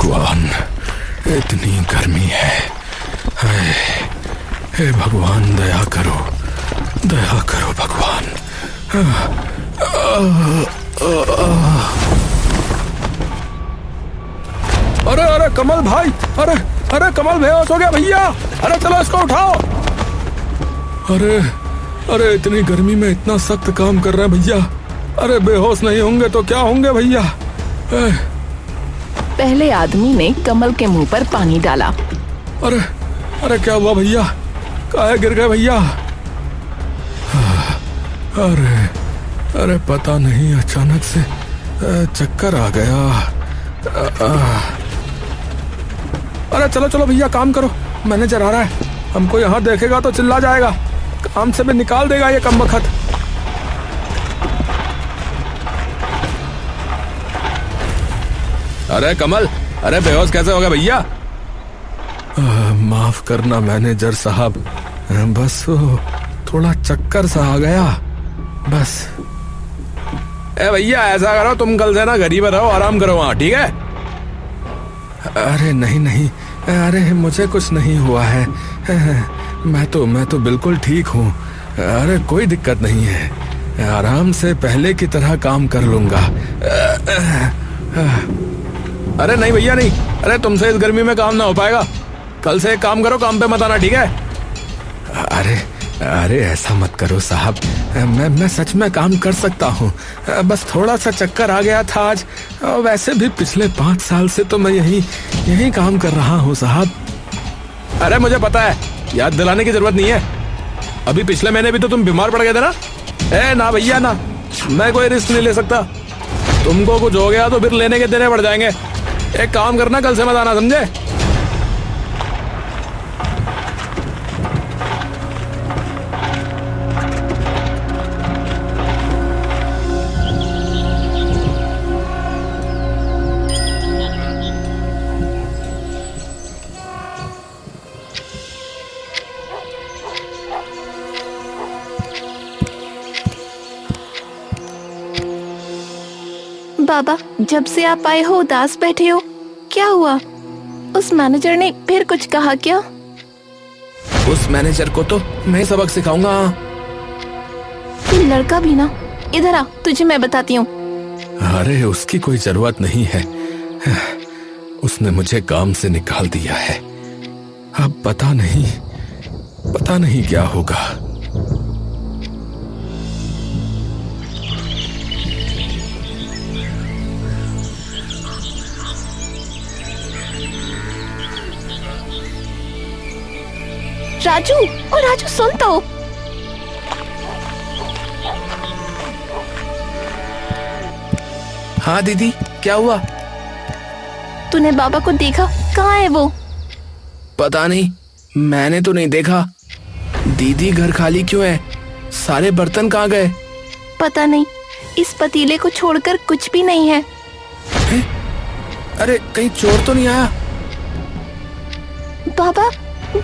भगवान, इतनी गर्मी है। हे भगवान, दया करो भगवान। अरे अरे कमल भाई, अरे कमल बेहोश हो गया भैया। अरे चलो इसको उठाओ। अरे इतनी गर्मी में इतना सख्त काम कर रहे हैं भैया। अरे बेहोश नहीं होंगे तो क्या होंगे भैया। पहले आदमी ने कमल के मुंह पर पानी डाला। अरे क्या हुआ भैया, काहे गिर गए भैया। अरे पता नहीं, अचानक से चक्कर आ गया। अरे चलो भैया, काम करो, मैनेजर आ रहा है। हमको यहाँ देखेगा तो चिल्ला जाएगा, काम से भी निकाल देगा ये कमबख्त। अरे कमल, अरे बेहोश कैसे हो गया भैया। माफ करना मैनेजर साहब, बस वो थोड़ा चक्कर सा आ गया बस। भैया ऐसा करो, तुम कल से ना घर ही पर रहो, आराम करो वहाँ, ठीक है। अरे नहीं, अरे मुझे कुछ नहीं हुआ है। मैं तो बिल्कुल ठीक हूँ। अरे कोई दिक्कत नहीं है, आराम से पहले की तरह काम कर लूंगा। अरे नहीं भैया नहीं, अरे तुमसे इस गर्मी में काम ना हो पाएगा। कल से एक काम करो, काम पे मत आना, ठीक है। अरे ऐसा मत करो साहब, मैं सच में काम कर सकता हूँ। बस थोड़ा सा चक्कर आ गया था आज। वैसे भी पिछले 5 साल से तो मैं यही काम कर रहा हूँ साहब। अरे मुझे पता है, याद दिलाने की जरूरत नहीं है। अभी पिछले महीने भी तो तुम बीमार पड़ गए थे ना। ना भैया ना, मैं कोई रिस्क नहीं ले सकता। तुमको कुछ हो गया तो फिर लेने के देने पड़ जाएंगे। एक काम करना, कल से मत आना, समझे। बाबा, जब से आप आए हो उदास बैठे हो, क्या हुआ? उस मैनेजर ने फिर कुछ कहा क्या? उस मैनेजर को तो मैं सबक सिखाऊंगा। ये लड़का भी ना, इधर आ, तुझे मैं बताती हूँ। अरे उसकी कोई जरूरत नहीं है, उसने मुझे काम से निकाल दिया है। अब पता नहीं क्या होगा। राजू सुन तो। हाँ दीदी, क्या हुआ? तूने बाबा को देखा? कहाँ है वो? पता नहीं, मैंने तो नहीं देखा। दीदी घर खाली क्यों है? सारे बर्तन कहाँ गए? पता नहीं, इस पतीले को छोड़कर कुछ भी नहीं है। अरे कहीं चोर तो नहीं आया?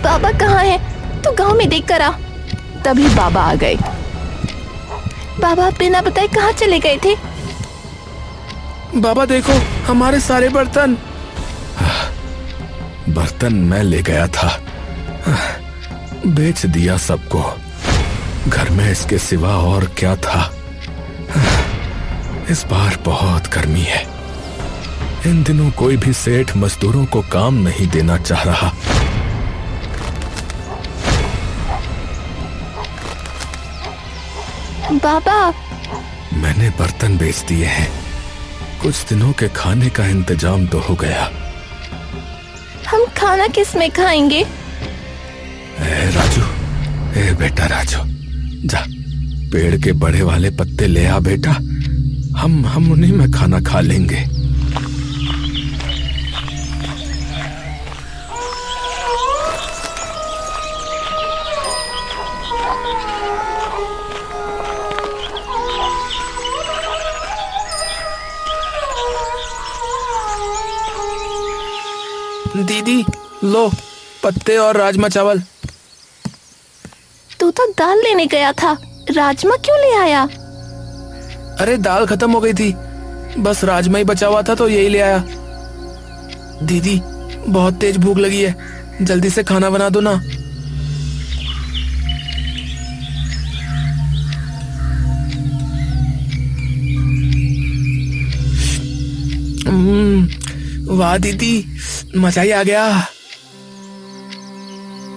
बाबा कहाँ है? तू गांव में देख कर आ। तभी बाबा आ गए। बाबा बिना बताए कहाँ चले गए थे? बाबा देखो, हमारे सारे बर्तन मैं ले गया था, बेच दिया सबको। घर में इसके सिवा और क्या था। इस बार बहुत गर्मी है। इन दिनों कोई भी सेठ मजदूरों को काम नहीं देना चाह रहा। बाबा, मैंने बर्तन बेच दिए हैं। कुछ दिनों के खाने का इंतजाम तो हो गया। हम खाना किस में खाएंगे? राजू, बेटा राजू, जा पेड़ के बड़े वाले पत्ते ले आ बेटा। हम उन्हीं में खाना खा लेंगे। दीदी लो पत्ते और राजमा चावल। तू तो दाल लेने गया था, राजमा क्यों ले आया? अरे दाल खत्म हो गई थी, बस राजमा ही बचा हुआ था तो यही ले आया। दीदी, बहुत तेज भूख लगी है, जल्दी से खाना बना दो ना। वाह दीदी, मजा ही आ गया।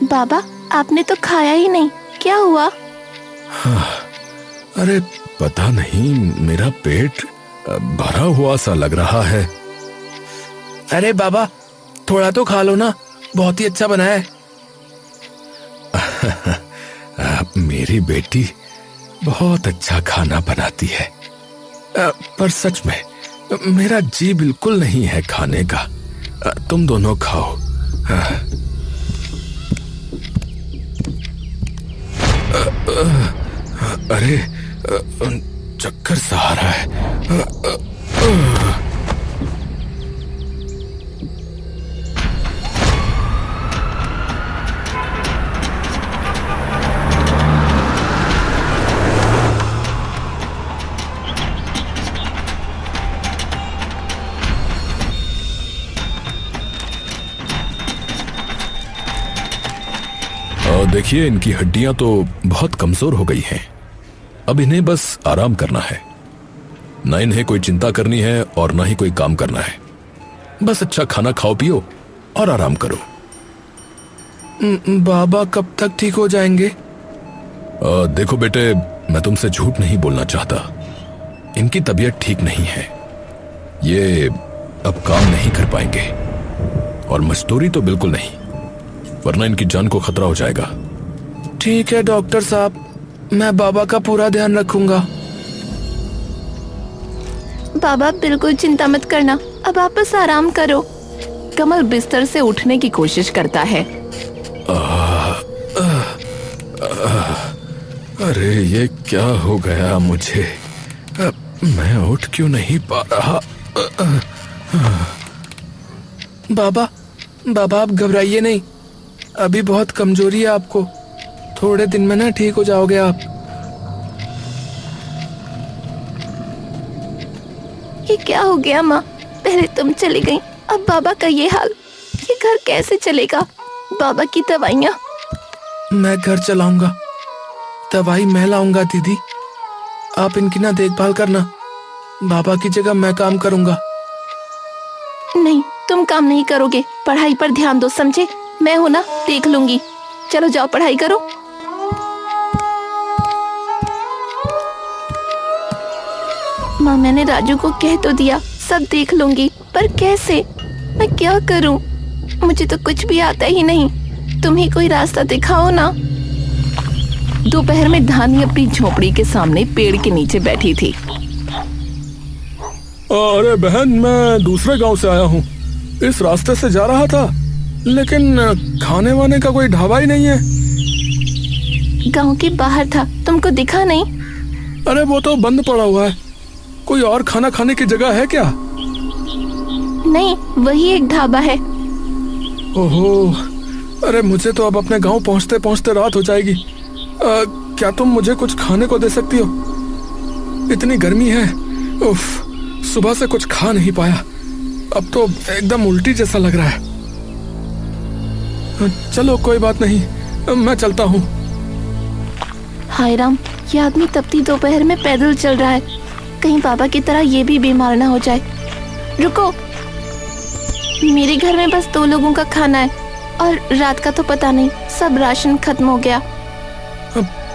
बाबा, आपने तो खाया ही नहीं, क्या हुआ? अरे पता नहीं, मेरा पेट भरा हुआ सा लग रहा है। अरे बाबा, थोड़ा तो खा लो ना, बहुत ही अच्छा बना है। मेरी बेटी बहुत अच्छा खाना बनाती है, पर सच में मेरा जी बिल्कुल नहीं है खाने का। तुम दोनों खाओ। अरे चक्कर सा आ रहा है। देखिए, इनकी हड्डियां तो बहुत कमजोर हो गई हैं। अब इन्हें बस आराम करना है। ना इन्हें कोई चिंता करनी है और ना ही कोई काम करना है। बस अच्छा खाना खाओ पियो और आराम करो। बाबा कब तक ठीक हो जाएंगे? देखो बेटे, मैं तुमसे झूठ नहीं बोलना चाहता। इनकी तबीयत ठीक नहीं है। ये अब काम नहीं कर पाएंगे और मजदूरी तो बिल्कुल नहीं, वरना इनकी जान को खतरा हो जाएगा। ठीक है डॉक्टर साहब, मैं बाबा का पूरा ध्यान रखूंगा। बाबा बिल्कुल चिंता मत करना, अब आप बस आराम करो। कमल बिस्तर से उठने की कोशिश करता है। अरे ये क्या हो गया मुझे? मैं उठ क्यों नहीं पा रहा? बाबा, बाबा आप घबराइए नहीं, अभी बहुत कमजोरी है आपको। थोड़े दिन में ना ठीक हो जाओगे आप। ये क्या हो गया माँ? पहले तुम चली गई, अब बाबा का ये हाल। ये घर कैसे चलेगा? बाबा की दवाइयाँ। मैं घर चलाऊंगा, दवाई मैं लाऊंगा। दीदी, आप इनकी ना देखभाल करना, बाबा की जगह मैं काम करूंगा। नहीं, तुम काम नहीं करोगे, पढ़ाई पर ध्यान दो, समझे? मैं हूं ना, देख लूंगी। चलो जाओ, पढ़ाई करो। माँ, मैंने राजू को कह तो दिया सब देख लूंगी, पर कैसे? मैं क्या करूं? मुझे तो कुछ भी आता ही नहीं। तुम ही कोई रास्ता दिखाओ ना। दोपहर में धानी अपनी झोपड़ी के सामने पेड़ के नीचे बैठी थी। अरे बहन, मैं दूसरे गांव से आया हूँ। इस रास्ते से जा रहा था, लेकिन खाने वाने का कोई ढाबा ही नहीं है। गांव के बाहर था, तुमको दिखा नहीं? अरे वो तो बंद पड़ा हुआ है। कोई और खाना खाने की जगह है क्या? नहीं, वही एक ढाबा है। ओहो, अरे मुझे तो अब अपने गांव पहुंचते पहुंचते रात हो जाएगी। क्या तुम मुझे कुछ खाने को दे सकती हो? इतनी गर्मी है, उफ, सुबह से कुछ खा नहीं पाया। अब तो एकदम उल्टी जैसा लग रहा है। चलो कोई बात नहीं, मैं चलता हूँ। हाय राम, ये आदमी तपती दोपहर में पैदल चल रहा है। कहीं बाबा की तरह ये भी बीमार ना हो जाए। रुको, मेरे घर में बस 2 लोगों का खाना है और रात का तो पता नहीं, सब राशन खत्म हो गया।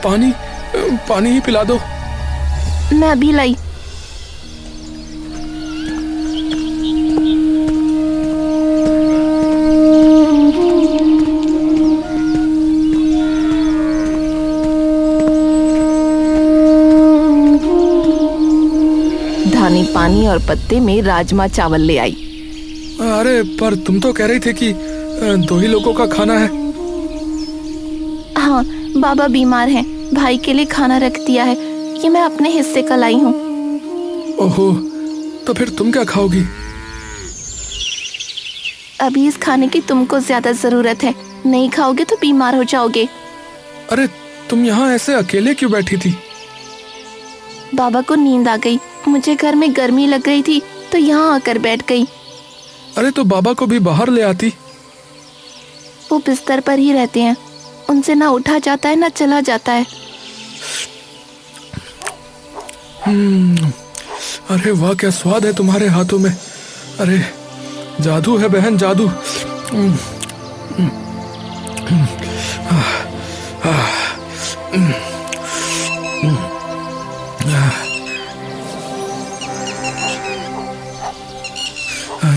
पानी ही पिला दो। मैं अभी लाई। धानी पानी और पत्ते में राजमा चावल ले आई। अरे पर तुम तो कह रही थी कि 2 ही लोगों का खाना है। हाँ, बाबा बीमार हैं, भाई के लिए खाना रख दिया है। ये मैं अपने हिस्से का लाई हूँ। ओहो, तो फिर तुम क्या खाओगी? अभी इस खाने की तुमको ज्यादा जरूरत है, नहीं खाओगे तो बीमार हो जाओगे। अरे तुम यहाँ ऐसे अकेले क्यों बैठी थी? बाबा को नींद आ गई, मुझे घर में गर्मी लग रही थी तो यहाँ आकर बैठ गई। अरे तो बाबा को भी बाहर ले आती। वो बिस्तर पर ही रहते हैं, उनसे ना उठा जाता है ना चला जाता है। अरे वाह, क्या स्वाद है तुम्हारे हाथों में। अरे जादू है बहन, जादू।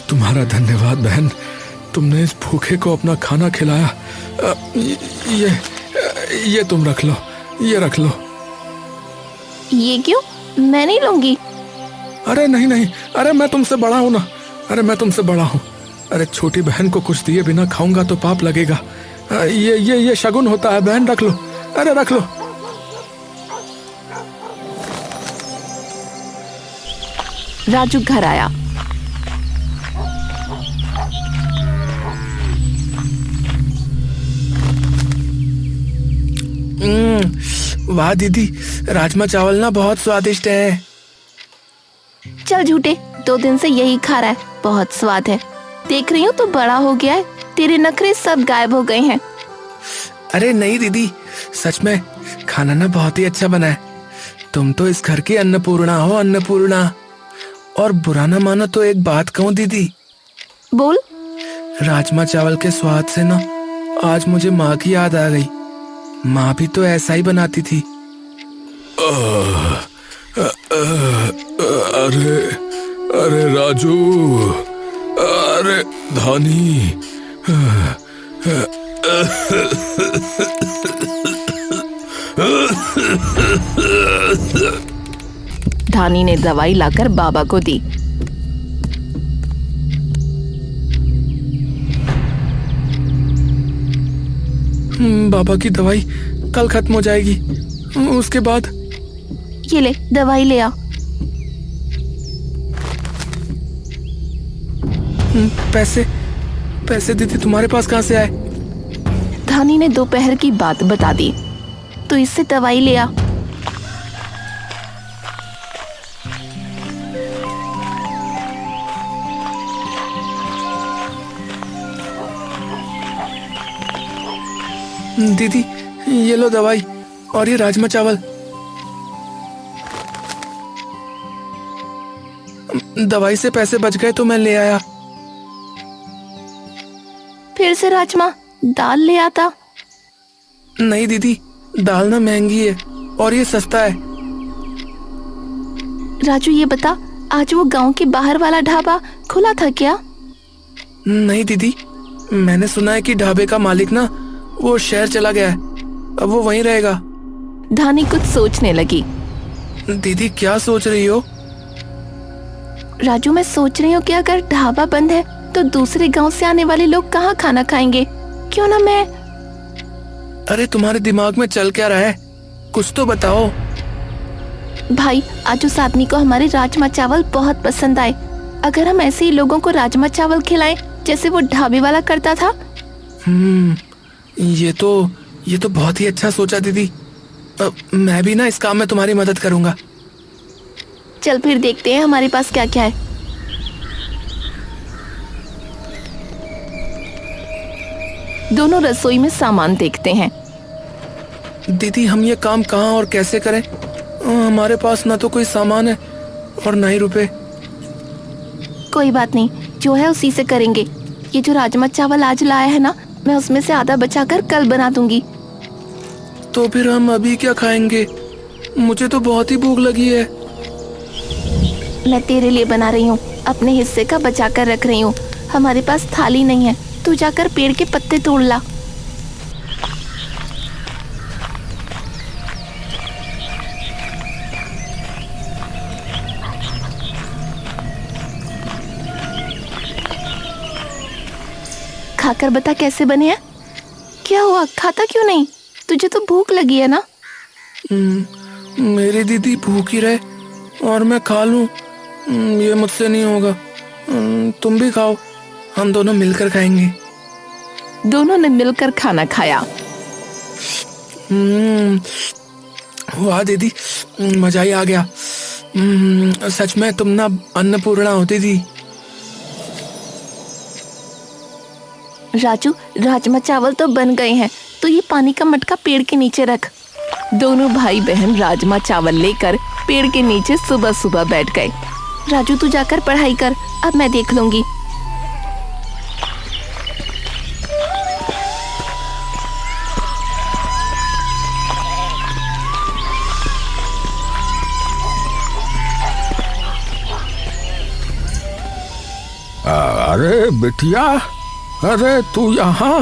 तुम्हारा धन्यवाद बहन, तुमने इस भूखे को अपना खाना खिलाया। ये तुम रख लो, ये रख लो। ये क्यों? मैं नहीं लूंगी। अरे नहीं नहीं, अरे मैं तुमसे बड़ा हूं ना, अरे मैं तुमसे बड़ा हूं। अरे छोटी बहन को कुछ दिए बिना खाऊंगा तो पाप लगेगा। ये शगुन होता है बहन, रख लो, अरे रख लो। राजू घर आया। वाह दीदी, राजमा चावल ना बहुत स्वादिष्ट है। चल झूठे, 2 दिन से यही खा रहा है, बहुत स्वाद है। देख रही हूँ तो बड़ा हो गया है, तेरे नखरे सब गायब हो गए हैं। अरे नहीं दीदी, सच में खाना ना बहुत ही अच्छा बना है। तुम तो इस घर की अन्नपूर्णा हो, अन्नपूर्णा। और बुरा ना मानो तो एक बात कहूँ दीदी। बोल। राजमा चावल के स्वाद से ना आज मुझे माँ की याद आ गई। माँ भी तो ऐसा ही बनाती थी। अरे अरे राजू, अरे धानी। धानी ने दवाई लाकर बाबा को दी। बाबा की दवाई कल खत्म हो जाएगी, उसके बाद। ये ले, दवाई ले आ। पैसे पैसे दीदी तुम्हारे पास कहाँ से आए? धानी ने दोपहर की बात बता दी। तो इससे दवाई ले आ। दीदी ये लो दवाई और ये राजमा चावल। दवाई से पैसे बच गए तो मैं ले आया। फिर से राजमा, दाल ले आता। नहीं दीदी, दाल ना महंगी है और ये सस्ता है। राजू ये बता, आज वो गांव के बाहर वाला ढाबा खुला था क्या? नहीं दीदी, मैंने सुना है कि ढाबे का मालिक ना वो शहर चला गया है, अब वो वहीं रहेगा। धानी कुछ सोचने लगी। दीदी क्या सोच रही हो? राजू मैं सोच रही हूँ कि अगर ढाबा बंद है तो दूसरे गांव से आने वाले लोग कहाँ खाना खाएंगे? क्यों ना मैं। अरे तुम्हारे दिमाग में चल क्या रहा है, कुछ तो बताओ। भाई आज उस आदमी को हमारे राजमा चावल बहुत पसंद आए। अगर हम ऐसे ही लोगों को राजमा चावल खिलाएं जैसे वो ढाबे वाला करता था। ये तो बहुत ही अच्छा सोचा दीदी। मैं भी ना इस काम में तुम्हारी मदद करूंगा। चल फिर देखते हैं हमारे पास क्या क्या है। दोनों रसोई में सामान देखते हैं। दीदी हम ये काम कहाँ और कैसे करें? हमारे पास ना तो कोई सामान है और ना ही रुपए। कोई बात नहीं, जो है उसी से करेंगे। ये जो राजमा चावल आज लाया है ना, मैं उसमें से आधा बचाकर कल बना दूंगी। तो फिर हम अभी क्या खाएंगे? मुझे तो बहुत ही भूख लगी है। मैं तेरे लिए बना रही हूँ, अपने हिस्से का बचा कर रख रही हूँ। हमारे पास थाली नहीं है, तू जाकर पेड़ के पत्ते तोड़ ला। खाकर बता कैसे बने हैं? क्या हुआ, खाता क्यों नहीं? तुझे तो भूख लगी है ना? मेरी दीदी भूखी रहे और मैं खा लूं, ये मुझसे नहीं होगा। तुम भी खाओ, हम दोनों मिलकर खाएंगे। दोनों ने मिलकर खाना खाया। वाह दीदी, मजा ही आ गया। सच में तुम ना अन्नपूर्णा होती थी। राजू, राजमा चावल तो बन गए हैं, तो ये पानी का मटका पेड़ के नीचे रख। दोनों भाई बहन राजमा चावल लेकर पेड़ के नीचे सुबह सुबह बैठ गए। राजू तू जाकर पढ़ाई कर, अब मैं देख लूंगी। अरे बिटिया, अरे तू यहाँ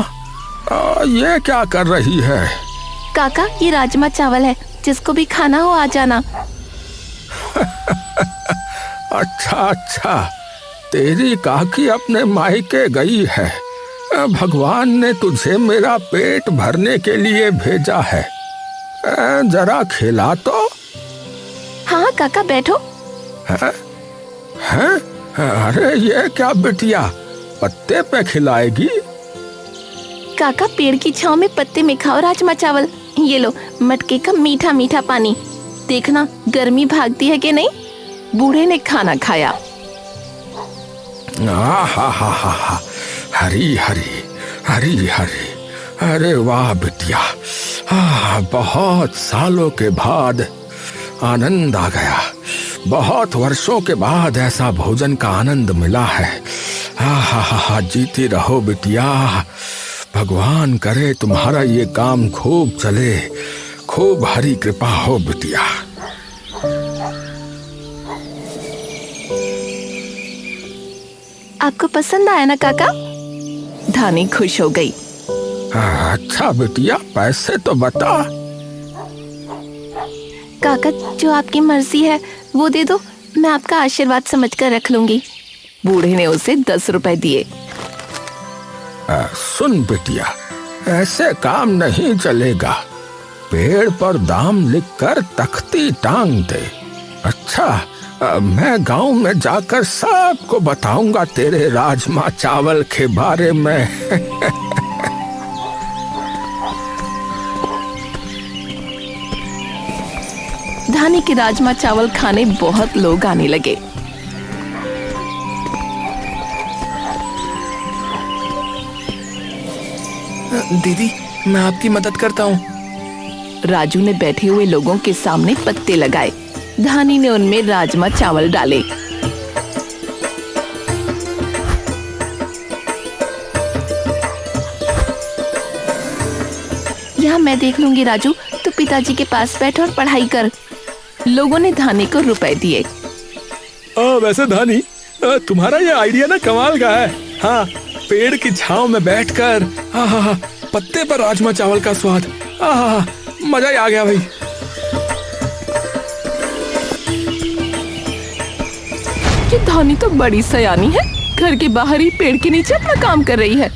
ये क्या कर रही है? काका, ये राजमा चावल है, जिसको भी खाना हो आ जाना। अच्छा अच्छा, तेरी काकी अपने मायके गई है। भगवान ने तुझे मेरा पेट भरने के लिए भेजा है। जरा खिला तो। हाँ काका, बैठो। हैं? अरे ये क्या बिटिया, पत्ते पे खिलाएगी? काका, पेड़ की छांव में पत्ते में खाओ राजमा चावल। ये लो मटके का मीठा मीठा पानी। देखना गर्मी भागती है कि नहीं। बूढ़े ने खाना खाया। हा, हरी हरी हरी हरी। अरे वाह बिटिया, बहुत सालों के बाद आनंद आ गया। बहुत वर्षों के बाद ऐसा भोजन का आनंद मिला है। हा, जीती रहो बिटिया। भगवान करे तुम्हारा ये काम खूब चले, खूब हरी कृपा हो बिटिया। आपको पसंद आया ना काका? धानी खुश हो गई। अच्छा बिटिया, पैसे तो बता। काका, जो आपकी मर्जी है वो दे दो, मैं आपका आशीर्वाद समझकर रख लूंगी। बूढ़े ने उसे 10 रुपए दिए। सुन बिटिया, ऐसे काम नहीं चलेगा। पेड़ पर दाम लिखकर तख्ती टांग दे। अच्छा, मैं गांव में जाकर सबको बताऊंगा तेरे राजमा चावल के बारे में। धानी के राजमा चावल खाने बहुत लोग आने लगे। दीदी, मैं आपकी मदद करता हूँ। राजू ने बैठे हुए लोगों के सामने पत्ते लगाए। धानी ने उनमें राजमा चावल डाले। यहाँ मैं देख लूंगी राजू, तू पिताजी के पास बैठ और पढ़ाई कर। लोगों ने धानी को रुपए दिए। वैसे धानी, तुम्हारा ये आइडिया ना कमाल का है। हाँ, पेड़ की छांव में बैठकर पत्ते पर राजमा चावल का स्वाद, मजा ही आ गया भाई। ये धानी तो बड़ी सयानी है, घर के बाहर ही पेड़ के नीचे अपना काम कर रही है।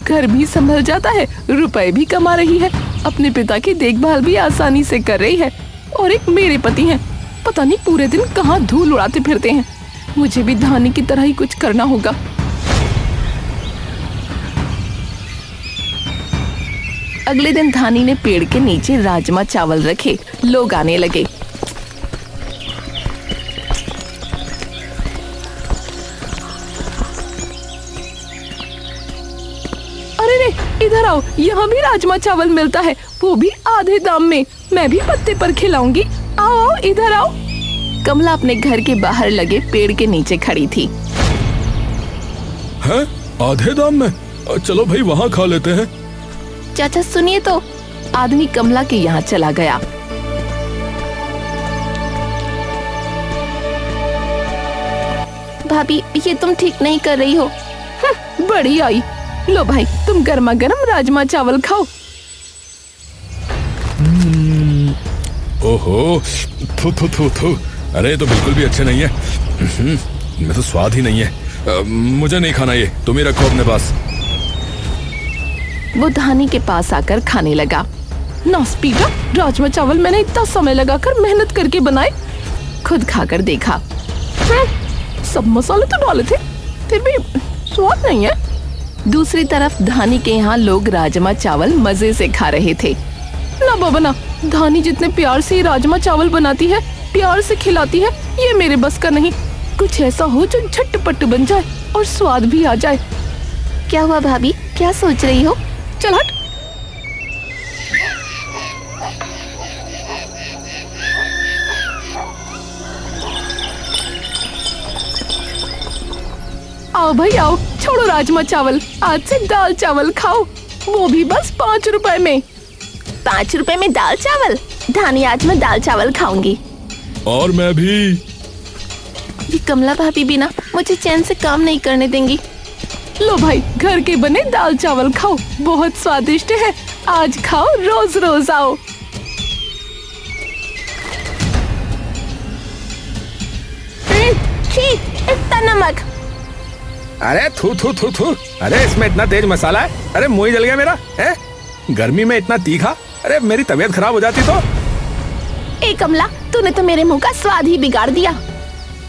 घर भी संभल जाता है, रुपए भी कमा रही है, अपने पिता की देखभाल भी आसानी से कर रही है। और एक मेरे पति हैं, पता नहीं पूरे दिन कहाँ धूल उड़ाते फिरते हैं। मुझे भी धानी की तरह ही कुछ करना होगा। अगले दिन धानी ने पेड़ के नीचे राजमा चावल रखे। लोग आने लगे। अरे रे, इधर आओ, यहाँ भी राजमा चावल मिलता है, वो भी आधे दाम में। मैं भी पत्ते पर खिलाऊंगी। आओ इधर आओ। कमला अपने घर के बाहर लगे पेड़ के नीचे खड़ी थी। हैं? आधे दाम में? चलो भाई, वहाँ खा लेते हैं। चाचा सुनिए तो। आदमी कमला के यहाँ चला गया। भाभी, ये तुम ठीक नहीं कर रही हो। बड़ी आई। लो भाई, तुम गर्मा गर्म राजमा चावल खाओ। ओहो, थू थू थू थू। अरे तो बिल्कुल भी अच्छे नहीं है। इनमें तो स्वाद ही नहीं है। मुझे नहीं खाना ये, तुम ही रखो अपने पास। वो धानी के पास आकर खाने लगा। नौस्पीटा, राजमा चावल मैंने इतना समय लगाकर मेहनत करके बनाए, खुद खाकर देखा। सब मसाले तो डाले थे, फिर भी स्वाद नहीं है। दूसरी तरफ धानी के यहाँ लोग राजमा चावल मजे से खा रहे थे। ना बाबा ना, धानी जितने प्यार से राजमा चावल बनाती है, प्यार से खिलाती है, ये मेरे बस का नहीं। कुछ ऐसा हो जो झटपट बन जाए और स्वाद भी आ जाए। क्या हुआ भाभी, क्या सोच रही हो? चल हट। आओ भाई आओ, छोड़ो राजमा चावल, आज से दाल चावल खाओ, वो भी बस 5 रुपए में। 5 रुपए में दाल चावल? धानी, आज मैं दाल चावल खाऊंगी। और मैं भी। ये कमला भाभी भी ना मुझे चैन से काम नहीं करने देंगी। लो भाई, घर के बने दाल चावल खाओ, बहुत स्वादिष्ट है, आज खाओ, रोज रोज आओ। छी, इतना नमक। अरे थू थू थू थू, अरे इसमें इतना तेज मसाला है, अरे मुंह ही जल गया मेरा है। गर्मी में इतना तीखा, अरे मेरी तबीयत खराब हो जाती तो। ए कमला, तूने तो मेरे मुंह का स्वाद ही बिगाड़ दिया।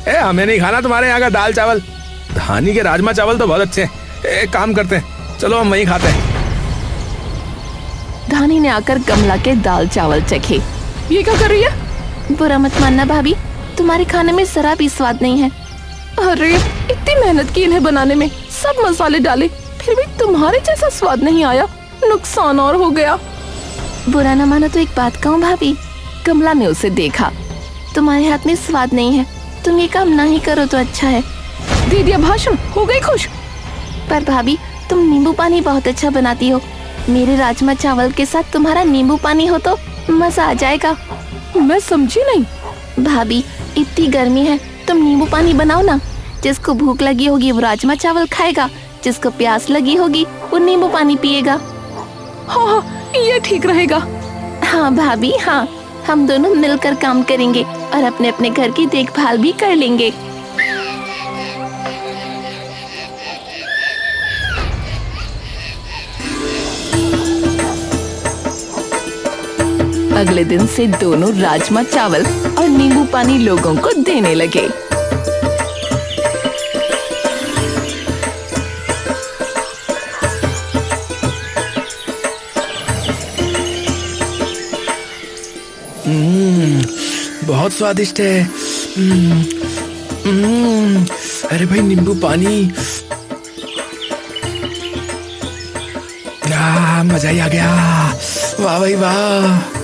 ए हमें नहीं खाना तुम्हारे यहाँ का दाल चावल, धानी के राजमा चावल तो बहुत अच्छे हैं। एक काम करते हैं, चलो हम वहीं खाते हैं। धानी ने आकर कमला के दाल चावल चखे। ये क्या कर रही है? बुरा मत मानना भाभी, तुम्हारे खाने में जरा भी स्वाद नहीं है। अरे इतनी मेहनत की इन्हें बनाने में, सब मसाले डाले, फिर भी तुम्हारे जैसा स्वाद नहीं आया, नुकसान और हो गया। बुरा न मानो तो एक बात कहूँ भाभी, कमला ने उसे देखा, तुम्हारे हाथ में स्वाद नहीं है, तुम ये काम ना ही करो तो अच्छा है। दे दिया भाषण, हो गई खुश। पर भाभी, तुम नींबू पानी बहुत अच्छा बनाती हो, मेरे राजमा चावल के साथ तुम्हारा नींबू पानी हो तो मजा आ जाएगा। मैं समझी नहीं। भाभी, इतनी गर्मी है, तुम नींबू पानी बनाओ ना, जिसको भूख लगी होगी वो राजमा चावल खाएगा, जिसको प्यास लगी होगी वो नींबू पानी पिएगा। हाँ, ये ठीक रहेगा। हाँ भाभी हाँ, हम दोनों मिलकर काम करेंगे और अपने अपने घर की देखभाल भी कर लेंगे। अगले दिन से दोनों राजमा चावल और नींबू पानी लोगों को देने लगे। बहुत स्वादिष्ट है। अरे भाई नींबू पानी, मजा ही आ गया। वाह भाई वाह।